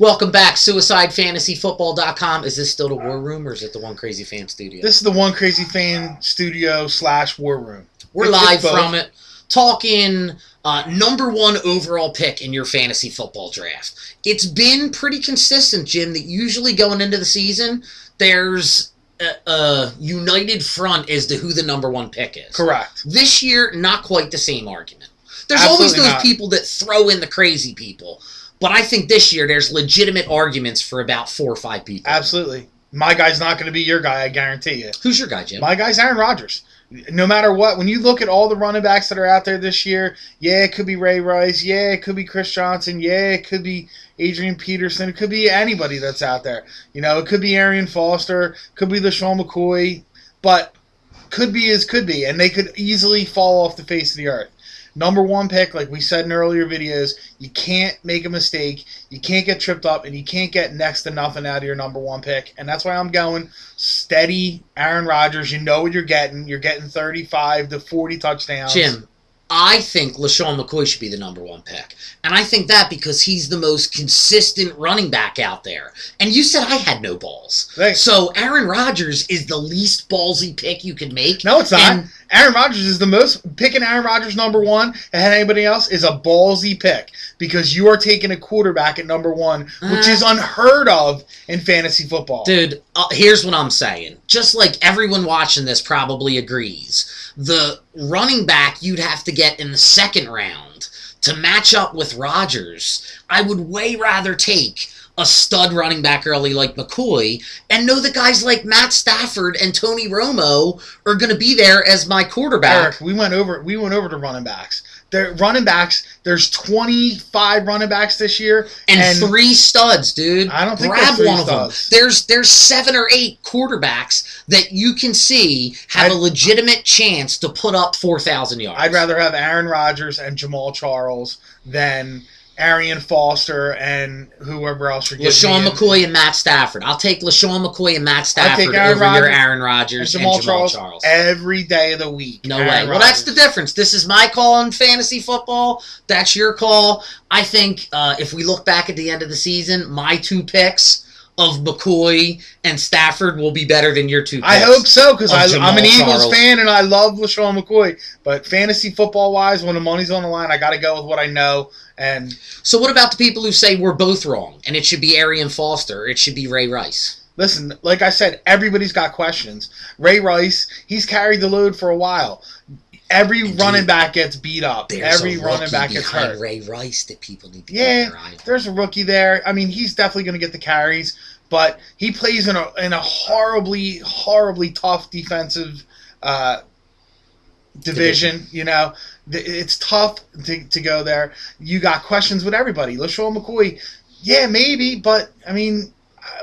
Welcome back, SuicideFantasyFootball.com. Is this still the War Room, or is it the One Crazy Fan Studio? This is the One Crazy Fan Studio / War Room. We're live from it, talking number one overall pick in your fantasy football draft. It's been pretty consistent, Jim, that usually going into the season, there's a united front as to who the number one pick is. Correct. This year, not quite the same argument. There's Absolutely always those people that throw in the crazy people. But I think this year there's legitimate arguments for about 4 or 5 people. Absolutely. My guy's not going to be your guy, I guarantee you. Who's your guy, Jim? My guy's Aaron Rodgers. No matter what, when you look at all the running backs that are out there this year, yeah, it could be Ray Rice, yeah, it could be Chris Johnson, yeah, it could be Adrian Peterson, it could be anybody that's out there. You know, it could be Arien Foster, could be LeSean McCoy, but could be is could be, and they could easily fall off the face of the earth. Number one pick, like we said in earlier videos, you can't make a mistake, you can't get tripped up, and you can't get next to nothing out of your number one pick. And that's why I'm going steady Aaron Rodgers. You know what you're getting. You're getting 35 to 40 touchdowns. Jim, I think LeSean McCoy should be the number one pick. And I think that because he's the most consistent running back out there. And you said I had no balls. Thanks. So Aaron Rodgers is the least ballsy pick you could make. No, it's not. Aaron Rodgers is the most. Picking Aaron Rodgers number one ahead of anybody else is a ballsy pick because you are taking a quarterback at number one, which is unheard of in fantasy football. Dude, here's what I'm saying. Just like everyone watching this probably agrees, the running back you'd have to get in the second round to match up with Rodgers, I would way rather take a stud running back early like McCoy and know that guys like Matt Stafford and Tony Romo are going to be there as my quarterback. Eric, we went over to running backs. There's 25 running backs this year. And 3 studs, dude. I don't think Grab there's 3 one studs. of them. There's 7 or 8 quarterbacks that you can see have a legitimate chance to put up 4,000 yards. I'd rather have Aaron Rodgers and Jamal Charles than Arien Foster and whoever else you're getting. LeSean McCoy and Matt Stafford. I'll take LeSean McCoy and Matt Stafford over your Aaron Rodgers and Jamal Charles every day of the week. No way. Well, that's the difference. This is my call on fantasy football. That's your call. I think if we look back at the end of the season, my 2 picks of McCoy and Stafford will be better than your 2 picks. I hope so, because I'm an Eagles Charles fan and I love LeSean McCoy. But fantasy football-wise, when the money's on the line, I got to go with what I know. And so what about the people who say we're both wrong, and it should be Arien Foster, or it should be Ray Rice? Listen, like I said, everybody's got questions. Ray Rice, he's carried the load for a while. Every running back gets beat up. Every running back gets hurt. Ray Rice that people need to keep their eye on. There's a rookie there. I mean, he's definitely going to get the carries, but he plays in a horribly, horribly tough defensive division. You know, it's tough to go there. You got questions with everybody. LeSean McCoy, yeah, maybe, but I mean,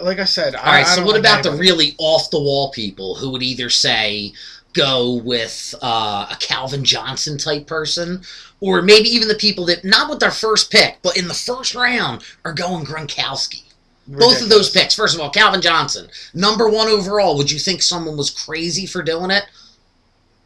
like I said, all right. So what about the really off the wall people who would either say go with a Calvin Johnson type person, or maybe even the people that not with their first pick, but in the first round are going Gronkowski? Ridiculous. Both of those picks. First of all, Calvin Johnson, number 1 overall. Would you think someone was crazy for doing it?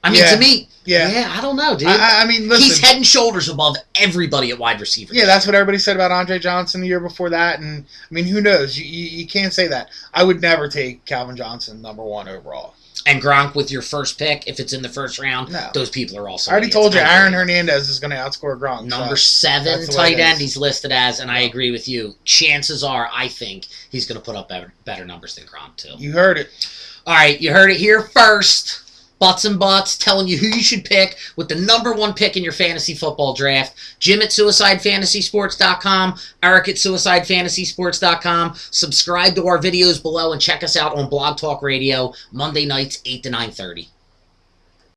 I mean, to me, I don't know, dude. I mean, listen, he's head and shoulders above everybody at wide receiver. Yeah, that's what everybody said about Andre Johnson the year before that, and I mean, who knows? You can't say that. I would never take Calvin Johnson number 1 overall. And Gronk with your first pick, if it's in the first round, those people are also. I already told you, Aaron Hernandez is going to outscore Gronk. Number 7 tight end he's listed as, and I agree with you. Chances are, I think he's going to put up better numbers than Gronk, too. You heard it. All right, you heard it here first. Butts and Butts telling you who you should pick with the number 1 pick in your fantasy football draft. Jim at SuicideFantasySports.com. Eric at SuicideFantasySports.com. Subscribe to our videos below and check us out on Blog Talk Radio Monday nights 8 to 9:30.